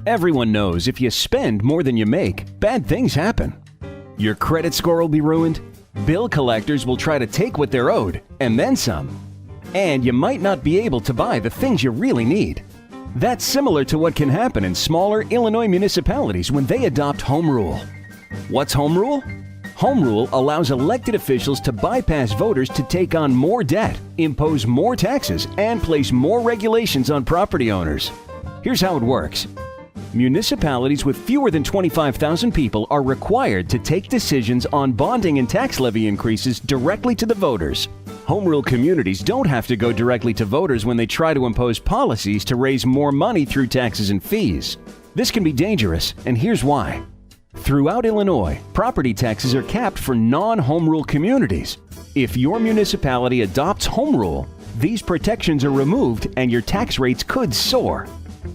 Everyone knows if you spend more than you make, bad things happen. Your credit score will be ruined, bill collectors will try to take what they're owed, and then some. And you might not be able to buy the things you really need. That's similar to what can happen in smaller Illinois municipalities when they adopt home rule. What's home rule? Home rule allows elected officials to bypass voters to take on more debt, impose more taxes, and place more regulations on property owners. Here's how it works. Municipalities with fewer than 25,000 people are required to take decisions on bonding and tax levy increases directly to the voters. Home rule communities don't have to go directly to voters when they try to impose policies to raise more money through taxes and fees. This can be dangerous, and here's why. Throughout Illinois, property taxes are capped for non-home rule communities. If your municipality adopts home rule, these protections are removed and your tax rates could soar.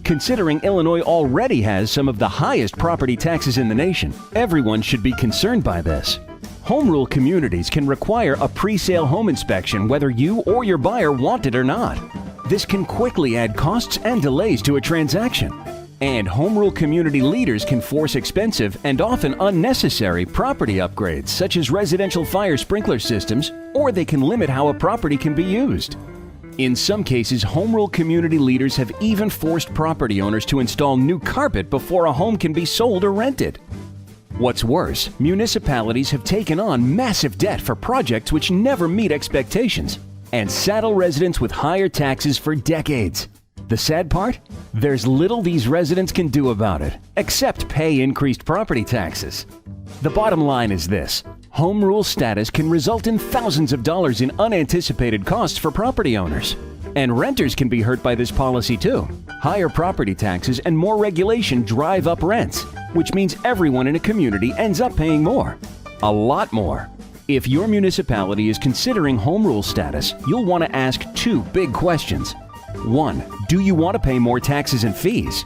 Considering Illinois already has some of the highest property taxes in the nation, everyone should be concerned by this. Home rule communities can require a pre-sale home inspection whether you or your buyer want it or not. This can quickly add costs and delays to a transaction. And home rule community leaders can force expensive and often unnecessary property upgrades such as residential fire sprinkler systems, or they can limit how a property can be used. In some cases, home rule community leaders have even forced property owners to install new carpet before a home can be sold or rented. What's worse, municipalities have taken on massive debt for projects which never meet expectations and saddle residents with higher taxes for decades. The sad part? There's little these residents can do about it, except pay increased property taxes. The bottom line is this. Home rule status can result in thousands of dollars in unanticipated costs for property owners. And renters can be hurt by this policy too. Higher property taxes and more regulation drive up rents, which means everyone in a community ends up paying more. A lot more. If your municipality is considering home rule status, you'll want to ask two big questions. 1. Do you want to pay more taxes and fees?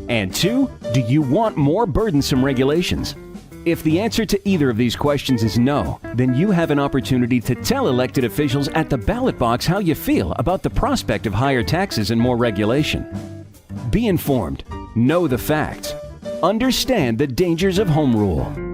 And 2. Do you want more burdensome regulations? If the answer to either of these questions is no, then you have an opportunity to tell elected officials at the ballot box how you feel about the prospect of higher taxes and more regulation. Be informed, know the facts, understand the dangers of home rule.